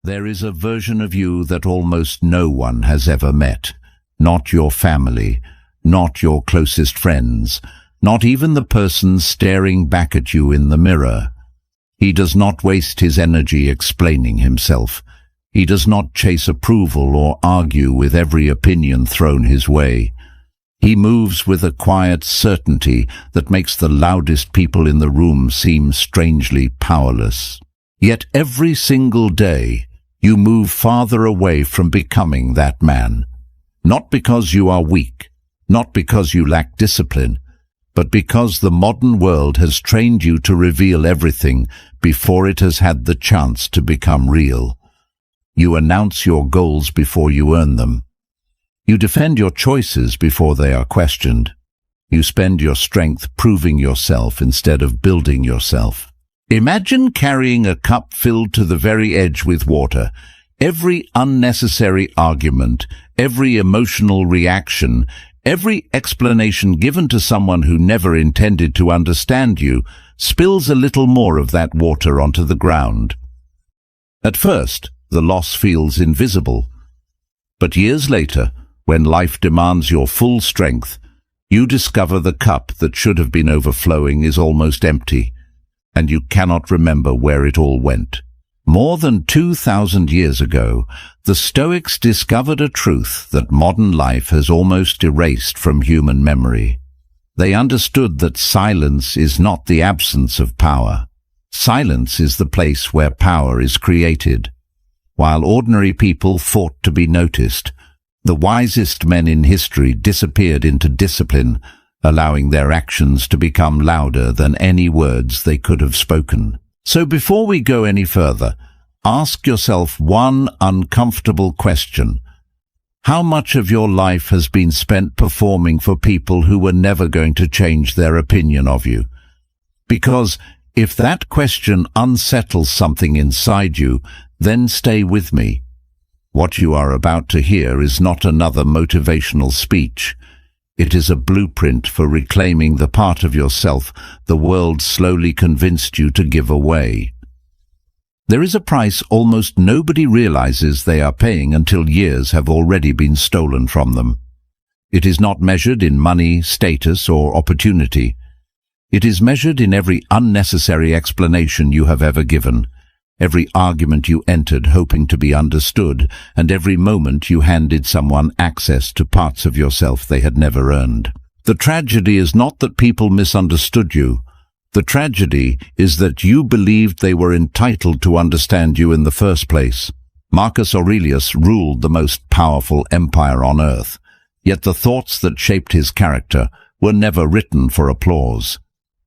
There is a version of you that almost no one has ever met. Not your family, not your closest friends, not even the person staring back at you in the mirror. He does not waste his energy explaining himself. He does not chase approval or argue with every opinion thrown his way. He moves with a quiet certainty that makes the loudest people in the room seem strangely powerless. Yet every single day, you move farther away from becoming that man. Not because you are weak, not because you lack discipline, but because the modern world has trained you to reveal everything before it has had the chance to become real. You announce your goals before you earn them. You defend your choices before they are questioned. You spend your strength proving yourself instead of building yourself. Imagine carrying a cup filled to the very edge with water. Every unnecessary argument, every emotional reaction, every explanation given to someone who never intended to understand you spills a little more of that water onto the ground. At first, the loss feels invisible. But years later, when life demands your full strength, you discover the cup that should have been overflowing is almost empty, and you cannot remember where it all went. More than 2,000 years ago, the Stoics discovered a truth that modern life has almost erased from human memory. They understood that silence is not the absence of power. Silence is the place where power is created. While ordinary people fought to be noticed, the wisest men in history disappeared into discipline, allowing their actions to become louder than any words they could have spoken. So before we go any further, ask yourself one uncomfortable question. How much of your life has been spent performing for people who were never going to change their opinion of you? Because if that question unsettles something inside you, then stay with me. What you are about to hear is not another motivational speech. It is a blueprint for reclaiming the part of yourself the world slowly convinced you to give away. There is a price almost nobody realizes they are paying until years have already been stolen from them. It is not measured in money, status, or opportunity. It is measured in every unnecessary explanation you have ever given, every argument you entered hoping to be understood, and every moment you handed someone access to parts of yourself they had never earned. The tragedy is not that people misunderstood you. The tragedy is that you believed they were entitled to understand you in the first place. Marcus Aurelius ruled the most powerful empire on earth, yet the thoughts that shaped his character were never written for applause.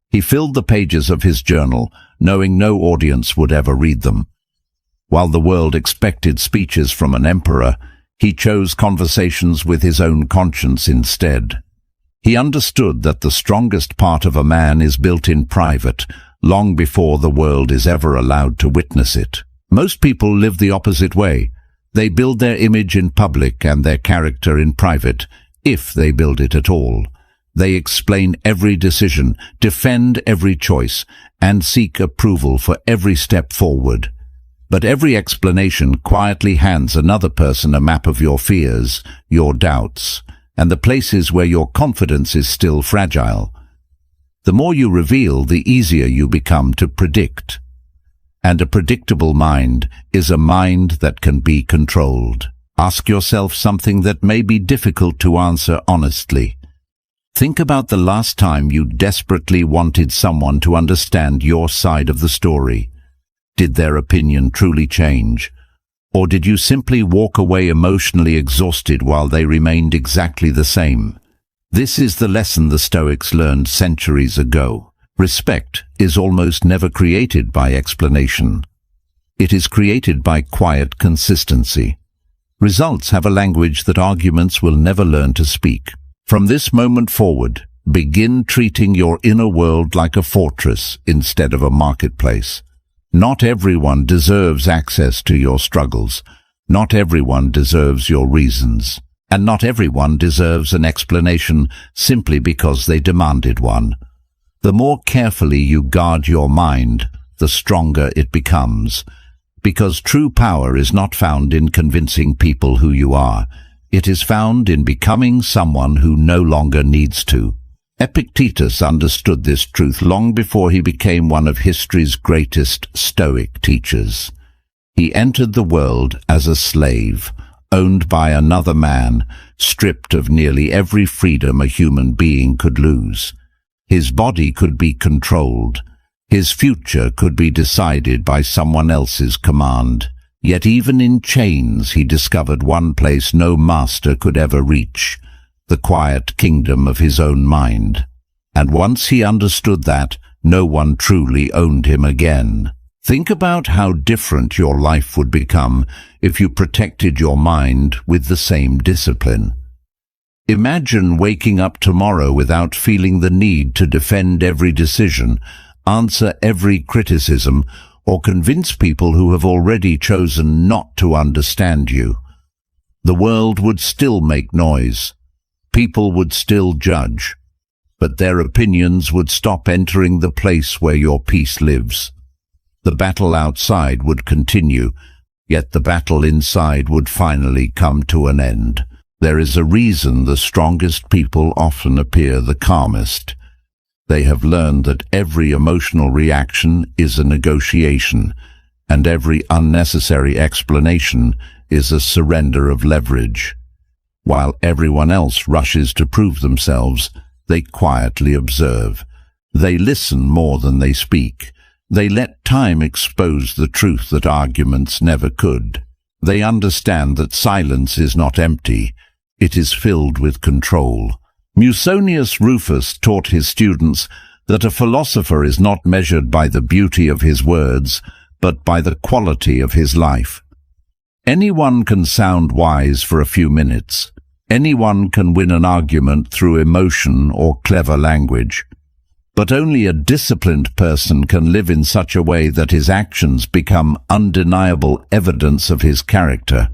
He filled the pages of his journal, knowing no audience would ever read them. While the world expected speeches from an emperor, he chose conversations with his own conscience instead. He understood that the strongest part of a man is built in private, long before the world is ever allowed to witness it. Most people live the opposite way. They build their image in public and their character in private, if they build it at all. They explain every decision, defend every choice, and seek approval for every step forward. But every explanation quietly hands another person a map of your fears, your doubts, and the places where your confidence is still fragile. The more you reveal, the easier you become to predict. And a predictable mind is a mind that can be controlled. Ask yourself something that may be difficult to answer honestly. Think about the last time you desperately wanted someone to understand your side of the story. Did their opinion truly change? Or did you simply walk away emotionally exhausted while they remained exactly the same? This is the lesson the Stoics learned centuries ago. Respect is almost never created by explanation. It is created by quiet consistency. Results have a language that arguments will never learn to speak. From this moment forward, begin treating your inner world like a fortress instead of a marketplace. Not everyone deserves access to your struggles. Not everyone deserves your reasons. And not everyone deserves an explanation simply because they demanded one. The more carefully you guard your mind, the stronger it becomes. Because true power is not found in convincing people who you are. It is found in becoming someone who no longer needs to. Epictetus understood this truth long before he became one of history's greatest Stoic teachers. He entered the world as a slave, owned by another man, stripped of nearly every freedom a human being could lose. His body could be controlled. His future could be decided by someone else's command. Yet even in chains he discovered one place no master could ever reach, the quiet kingdom of his own mind. And once he understood that, no one truly owned him again. Think about how different your life would become if you protected your mind with the same discipline. Imagine waking up tomorrow without feeling the need to defend every decision, answer every criticism, or convince people who have already chosen not to understand you. The world would still make noise. People would still judge. But their opinions would stop entering the place where your peace lives. The battle outside would continue, yet the battle inside would finally come to an end. There is a reason the strongest people often appear the calmest. They have learned that every emotional reaction is a negotiation, and every unnecessary explanation is a surrender of leverage. While everyone else rushes to prove themselves, they quietly observe. They listen more than they speak. They let time expose the truth that arguments never could. They understand that silence is not empty. It is filled with control. Musonius Rufus taught his students that a philosopher is not measured by the beauty of his words, but by the quality of his life. Anyone can sound wise for a few minutes. Anyone can win an argument through emotion or clever language. But only a disciplined person can live in such a way that his actions become undeniable evidence of his character.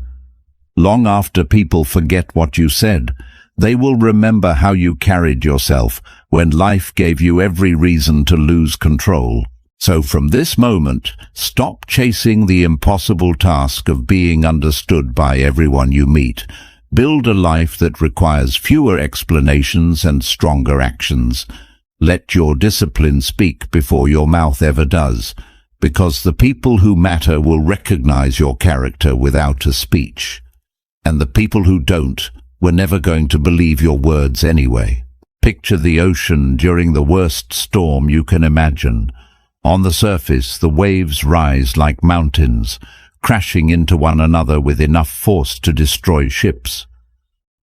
Long after people forget what you said, they will remember how you carried yourself when life gave you every reason to lose control. So from this moment, stop chasing the impossible task of being understood by everyone you meet. Build a life that requires fewer explanations and stronger actions. Let your discipline speak before your mouth ever does, because the people who matter will recognize your character without a speech. And the people who don't were never going to believe your words anyway. Picture the ocean during the worst storm you can imagine. On the surface, the waves rise like mountains, crashing into one another with enough force to destroy ships.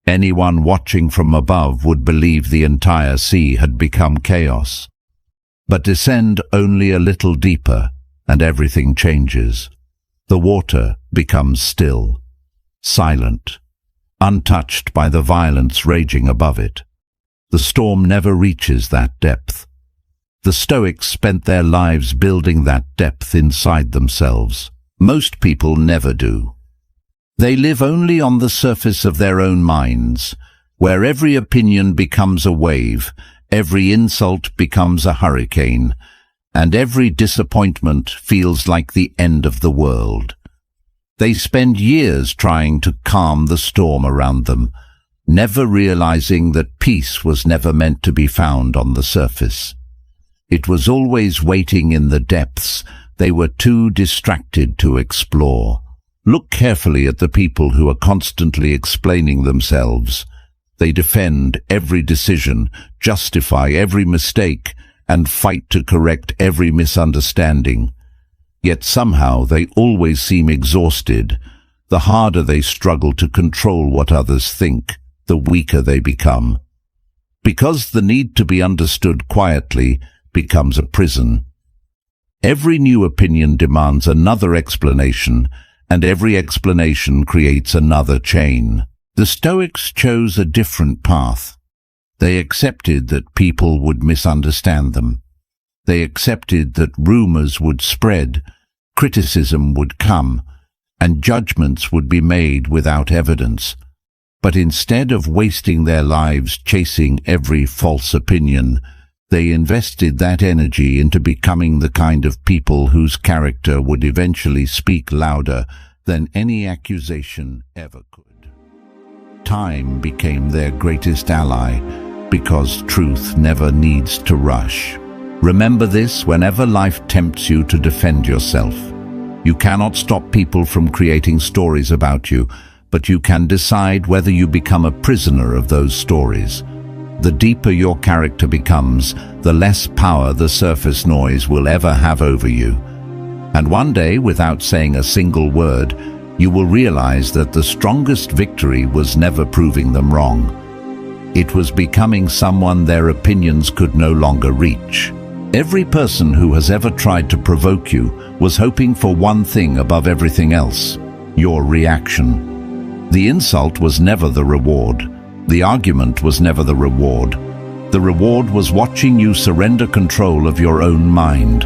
Anyone watching from above would believe the entire sea had become chaos. But descend only a little deeper, and everything changes. The water becomes still, silent, untouched by the violence raging above it. The storm never reaches that depth. The Stoics spent their lives building that depth inside themselves. Most people never do. They live only on the surface of their own minds, where every opinion becomes a wave, every insult becomes a hurricane, and every disappointment feels like the end of the world. They spend years trying to calm the storm around them, never realizing that peace was never meant to be found on the surface. It was always waiting in the depths they were too distracted to explore. Look carefully at the people who are constantly explaining themselves. They defend every decision, justify every mistake, and fight to correct every misunderstanding. Yet somehow they always seem exhausted. The harder they struggle to control what others think, the weaker they become. Because the need to be understood quietly becomes a prison. Every new opinion demands another explanation, and every explanation creates another chain. The Stoics chose a different path. They accepted that people would misunderstand them. They accepted that rumors would spread, criticism would come, and judgments would be made without evidence. But instead of wasting their lives chasing every false opinion, They invested that energy into becoming the kind of people whose character would eventually speak louder than any accusation ever could. Time became their greatest ally because truth never needs to rush. Remember this whenever life tempts you to defend yourself. You cannot stop people from creating stories about you, but you can decide whether you become a prisoner of those stories. The deeper your character becomes, the less power the surface noise will ever have over you. And one day, without saying a single word, you will realize that the strongest victory was never proving them wrong. It was becoming someone their opinions could no longer reach. Every person who has ever tried to provoke you was hoping for one thing above everything else: your reaction. The insult was never the reward. The argument was never the reward. The reward was watching you surrender control of your own mind.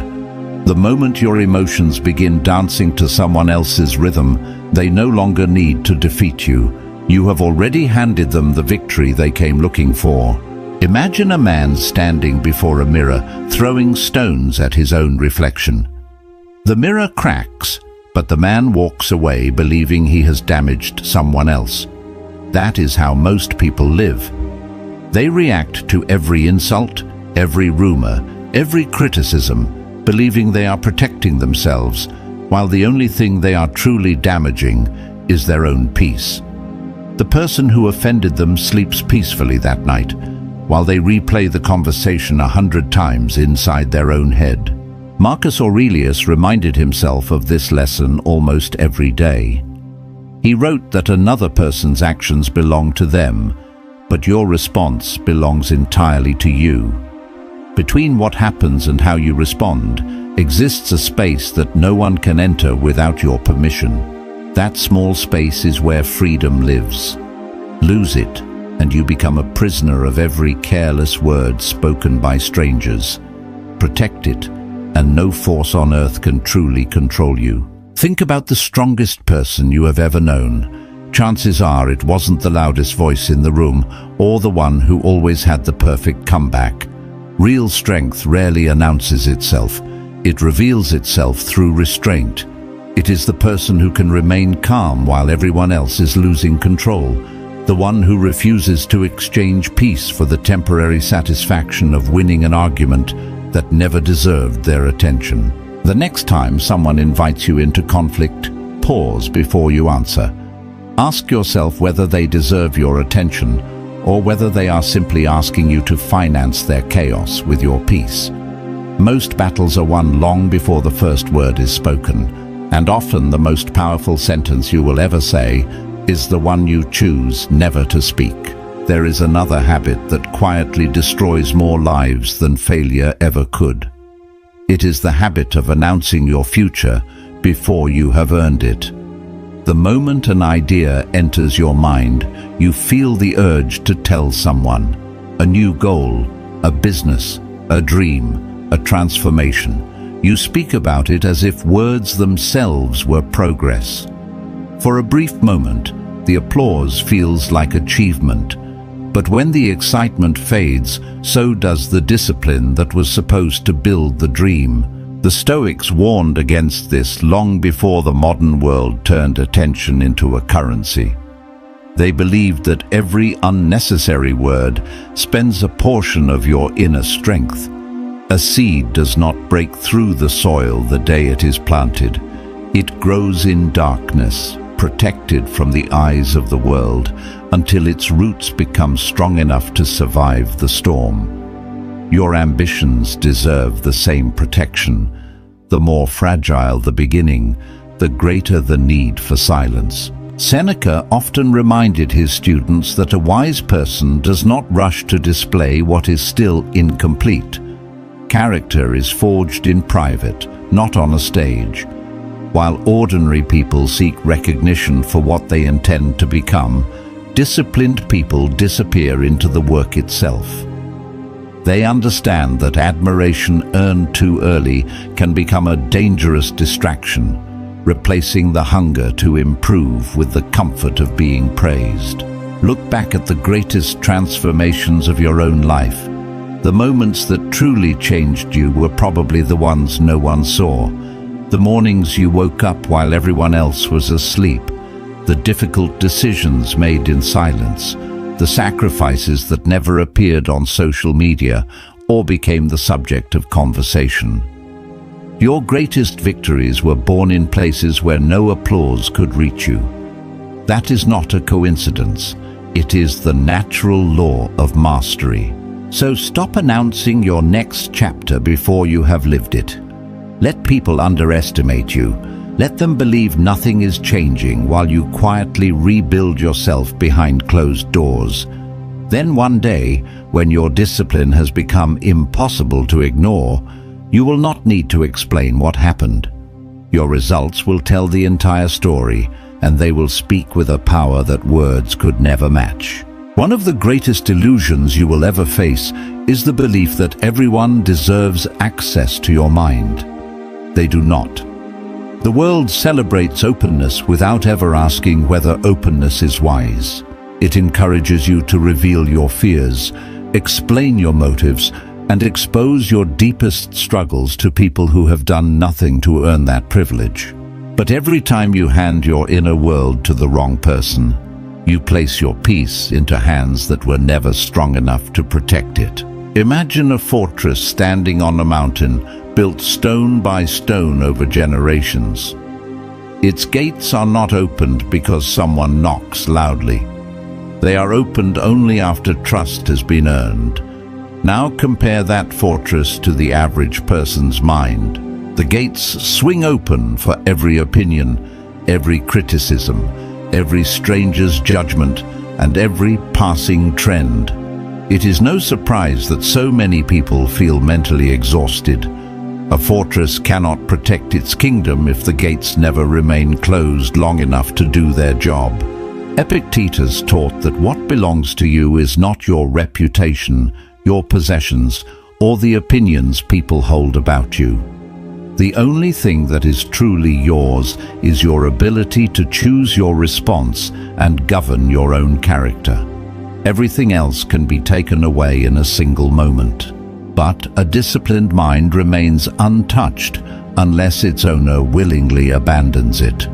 The moment your emotions begin dancing to someone else's rhythm, they no longer need to defeat you. You have already handed them the victory they came looking for. Imagine a man standing before a mirror, throwing stones at his own reflection. The mirror cracks, but the man walks away believing he has damaged someone else. That is how most people live. They react to every insult, every rumor, every criticism, believing they are protecting themselves, while the only thing they are truly damaging is their own peace. The person who offended them sleeps peacefully that night, while they replay the conversation 100 times inside their own head. Marcus Aurelius reminded himself of this lesson almost every day. He wrote that another person's actions belong to them, but your response belongs entirely to you. Between what happens and how you respond exists a space that no one can enter without your permission. That small space is where freedom lives. Lose it, and you become a prisoner of every careless word spoken by strangers. Protect it, and no force on earth can truly control you. Think about the strongest person you have ever known. Chances are it wasn't the loudest voice in the room or the one who always had the perfect comeback. Real strength rarely announces itself. It reveals itself through restraint. It is the person who can remain calm while everyone else is losing control. The one who refuses to exchange peace for the temporary satisfaction of winning an argument that never deserved their attention. The next time someone invites you into conflict, pause before you answer. Ask yourself whether they deserve your attention or whether they are simply asking you to finance their chaos with your peace. Most battles are won long before the first word is spoken, and often the most powerful sentence you will ever say is the one you choose never to speak. There is another habit that quietly destroys more lives than failure ever could. It is the habit of announcing your future before you have earned it. The moment an idea enters your mind, you feel the urge to tell someone. A new goal, a business, a dream, a transformation. You speak about it as if words themselves were progress. For a brief moment, the applause feels like achievement. But when the excitement fades, so does the discipline that was supposed to build the dream. The Stoics warned against this long before the modern world turned attention into a currency. They believed that every unnecessary word spends a portion of your inner strength. A seed does not break through the soil the day it is planted. It grows in darkness, protected from the eyes of the world, until its roots become strong enough to survive the storm. Your ambitions deserve the same protection. The more fragile the beginning, the greater the need for silence. Seneca often reminded his students that a wise person does not rush to display what is still incomplete. Character is forged in private, not on a stage. While ordinary people seek recognition for what they intend to become, disciplined people disappear into the work itself. They understand that admiration earned too early can become a dangerous distraction, replacing the hunger to improve with the comfort of being praised. Look back at the greatest transformations of your own life. The moments that truly changed you were probably the ones no one saw. The mornings you woke up while everyone else was asleep. The difficult decisions made in silence. The sacrifices that never appeared on social media or became the subject of conversation. Your greatest victories were born in places where no applause could reach you. That is not a coincidence. It is the natural law of mastery. So stop announcing your next chapter before you have lived it. Let people underestimate you. Let them believe nothing is changing while you quietly rebuild yourself behind closed doors. Then one day, when your discipline has become impossible to ignore, you will not need to explain what happened. Your results will tell the entire story, and they will speak with a power that words could never match. One of the greatest illusions you will ever face is the belief that everyone deserves access to your mind. They do not. The world celebrates openness without ever asking whether openness is wise. It encourages you to reveal your fears, explain your motives, and expose your deepest struggles to people who have done nothing to earn that privilege. But every time you hand your inner world to the wrong person, you place your peace into hands that were never strong enough to protect it. Imagine a fortress standing on a mountain, built stone by stone over generations. Its gates are not opened because someone knocks loudly. They are opened only after trust has been earned. Now compare that fortress to the average person's mind. The gates swing open for every opinion, every criticism, every stranger's judgment, and every passing trend. It is no surprise that so many people feel mentally exhausted. A fortress cannot protect its kingdom if the gates never remain closed long enough to do their job. Epictetus taught that what belongs to you is not your reputation, your possessions, or the opinions people hold about you. The only thing that is truly yours is your ability to choose your response and govern your own character. Everything else can be taken away in a single moment. But a disciplined mind remains untouched unless its owner willingly abandons it.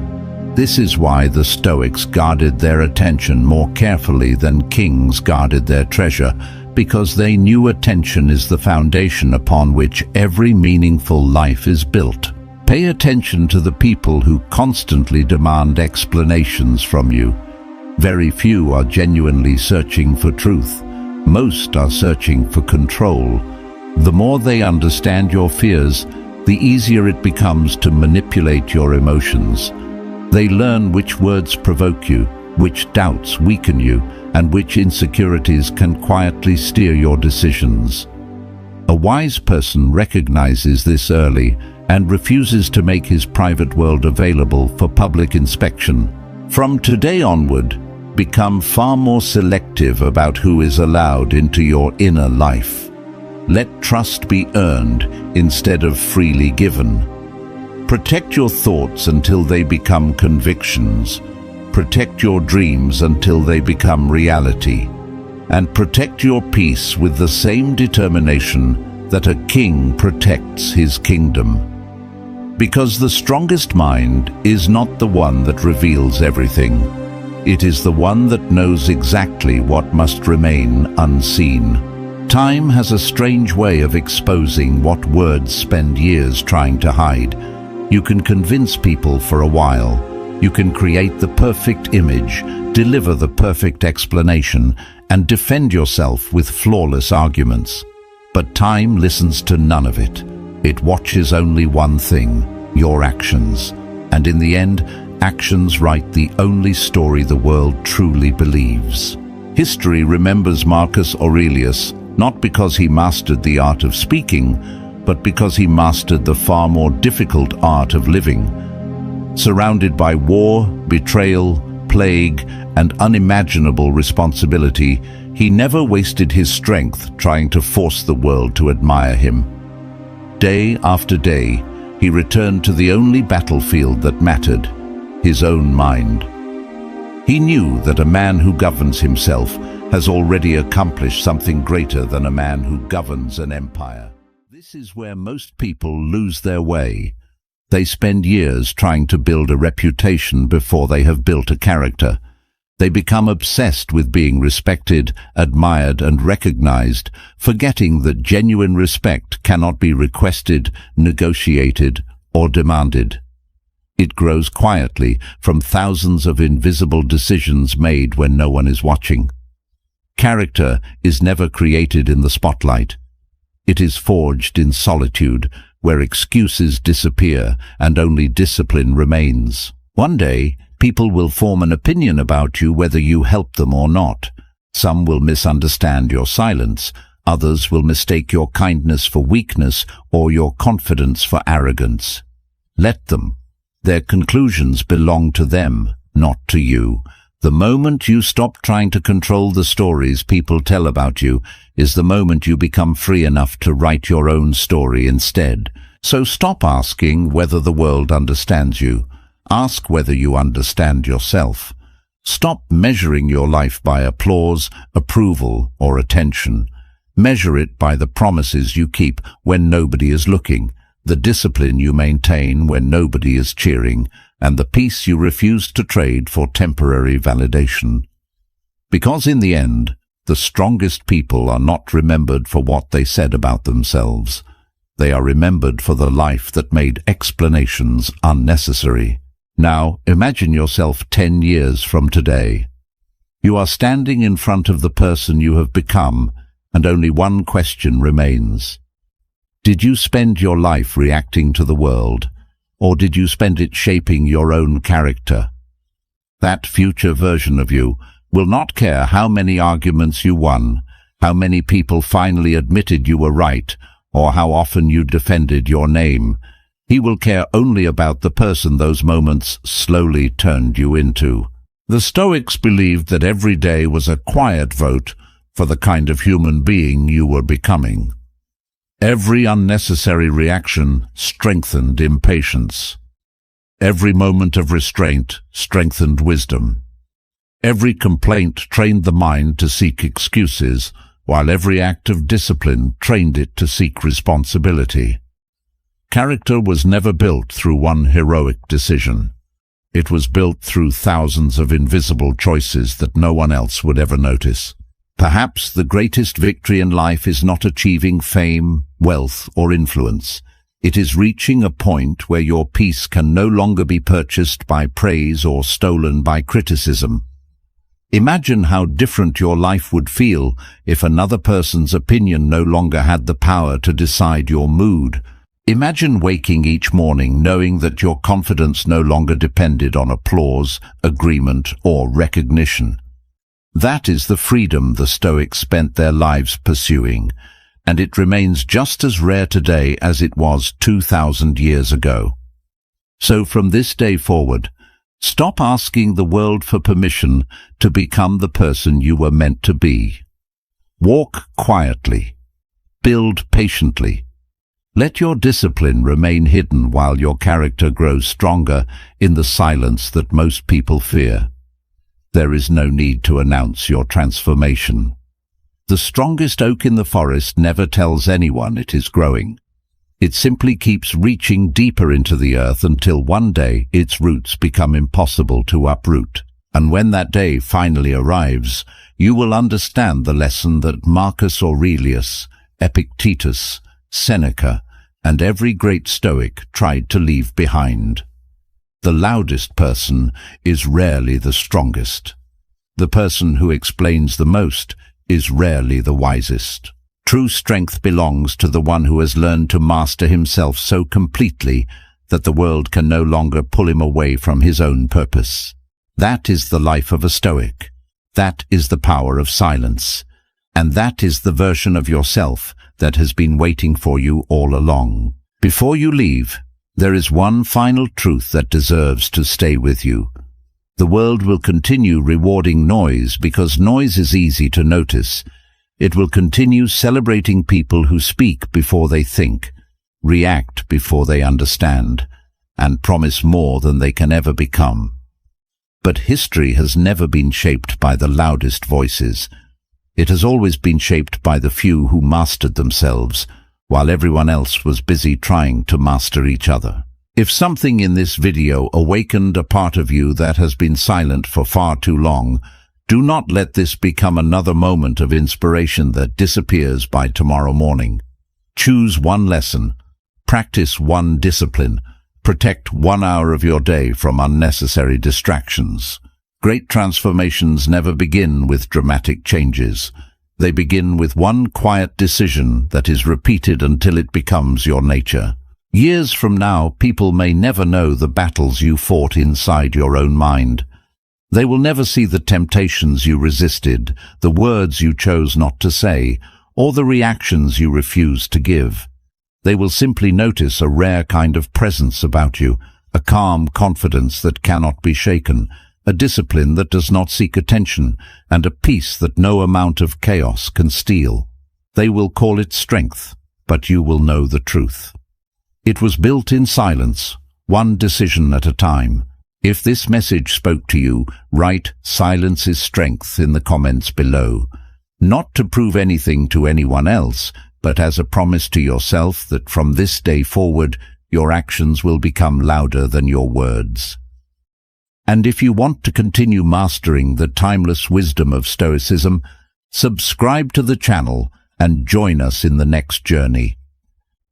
This is why the Stoics guarded their attention more carefully than kings guarded their treasure, because they knew attention is the foundation upon which every meaningful life is built. Pay attention to the people who constantly demand explanations from you. Very few are genuinely searching for truth. Most are searching for control. The more they understand your fears, the easier it becomes to manipulate your emotions. They learn which words provoke you, which doubts weaken you, and which insecurities can quietly steer your decisions. A wise person recognizes this early and refuses to make his private world available for public inspection. From today onward, become far more selective about who is allowed into your inner life. Let trust be earned instead of freely given. Protect your thoughts until they become convictions. Protect your dreams until they become reality. And protect your peace with the same determination that a king protects his kingdom. Because the strongest mind is not the one that reveals everything. It is the one that knows exactly what must remain unseen. Time has a strange way of exposing what words spend years trying to hide. You can convince people for a while. You can create the perfect image, deliver the perfect explanation, and defend yourself with flawless arguments. But time listens to none of it. It watches only one thing, your actions. And in the end, actions write the only story the world truly believes. History remembers Marcus Aurelius not because he mastered the art of speaking, but because he mastered the far more difficult art of living. Surrounded by war, betrayal, plague, and unimaginable responsibility, he never wasted his strength trying to force the world to admire him. Day after day, he returned to the only battlefield that mattered, his own mind. He knew that a man who governs himself has already accomplished something greater than a man who governs an empire. This is where most people lose their way. They spend years trying to build a reputation before they have built a character. They become obsessed with being respected, admired, and recognized, forgetting that genuine respect cannot be requested, negotiated, or demanded. It grows quietly from thousands of invisible decisions made when no one is watching. Character is never created in the spotlight. It is forged in solitude, where excuses disappear and only discipline remains. One day, people will form an opinion about you whether you help them or not. Some will misunderstand your silence. Others will mistake your kindness for weakness or your confidence for arrogance. Let them. Their conclusions belong to them, not to you. The moment you stop trying to control the stories people tell about you is the moment you become free enough to write your own story instead. So stop asking whether the world understands you. Ask whether you understand yourself. Stop measuring your life by applause, approval, or attention. Measure it by the promises you keep when nobody is looking, the discipline you maintain when nobody is cheering, and the peace you refuse to trade for temporary validation. Because in the end, the strongest people are not remembered for what they said about themselves. They are remembered for the life that made explanations unnecessary. Now, imagine yourself 10 years from today. You are standing in front of the person you have become, and only one question remains. Did you spend your life reacting to the world, or did you spend it shaping your own character? That future version of you will not care how many arguments you won, how many people finally admitted you were right, or how often you defended your name. He will care only about the person those moments slowly turned you into. The Stoics believed that every day was a quiet vote for the kind of human being you were becoming. Every unnecessary reaction strengthened impatience. Every moment of restraint strengthened wisdom. Every complaint trained the mind to seek excuses, while every act of discipline trained it to seek responsibility. Character was never built through one heroic decision. It was built through thousands of invisible choices that no one else would ever notice. Perhaps the greatest victory in life is not achieving fame, wealth, or influence. It is reaching a point where your peace can no longer be purchased by praise or stolen by criticism. Imagine how different your life would feel if another person's opinion no longer had the power to decide your mood. Imagine waking each morning knowing that your confidence no longer depended on applause, agreement, or recognition. That is the freedom the Stoics spent their lives pursuing, and it remains just as rare today as it was 2,000 years ago. So from this day forward, stop asking the world for permission to become the person you were meant to be. Walk quietly. Build patiently. Let your discipline remain hidden while your character grows stronger in the silence that most people fear. There is no need to announce your transformation. The strongest oak in the forest never tells anyone it is growing. It simply keeps reaching deeper into the earth until one day its roots become impossible to uproot. And when that day finally arrives, you will understand the lesson that Marcus Aurelius, Epictetus, Seneca, and every great Stoic tried to leave behind. The loudest person is rarely the strongest. The person who explains the most is rarely the wisest. True strength belongs to the one who has learned to master himself so completely that the world can no longer pull him away from his own purpose. That is the life of a Stoic. That is the power of silence. And that is the version of yourself that has been waiting for you all along. Before you leave, there is one final truth that deserves to stay with you. The world will continue rewarding noise because noise is easy to notice. It will continue celebrating people who speak before they think, react before they understand, and promise more than they can ever become. But history has never been shaped by the loudest voices. It has always been shaped by the few who mastered themselves, while everyone else was busy trying to master each other. If something in this video awakened a part of you that has been silent for far too long, do not let this become another moment of inspiration that disappears by tomorrow morning. Choose one lesson, practice one discipline, protect 1 hour of your day from unnecessary distractions. Great transformations never begin with dramatic changes. They begin with one quiet decision that is repeated until it becomes your nature. Years from now, people may never know the battles you fought inside your own mind. They will never see the temptations you resisted, the words you chose not to say, or the reactions you refused to give. They will simply notice a rare kind of presence about you, a calm confidence that cannot be shaken, a discipline that does not seek attention, and a peace that no amount of chaos can steal. They will call it strength, but you will know the truth. It was built in silence, one decision at a time. If this message spoke to you, write "Silence is strength" in the comments below. Not to prove anything to anyone else, but as a promise to yourself that from this day forward, your actions will become louder than your words. And if you want to continue mastering the timeless wisdom of Stoicism, subscribe to the channel and join us in the next journey.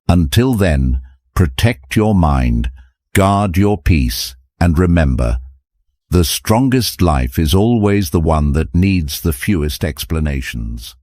Until then, protect your mind, guard your peace, and remember, the strongest life is always the one that needs the fewest explanations.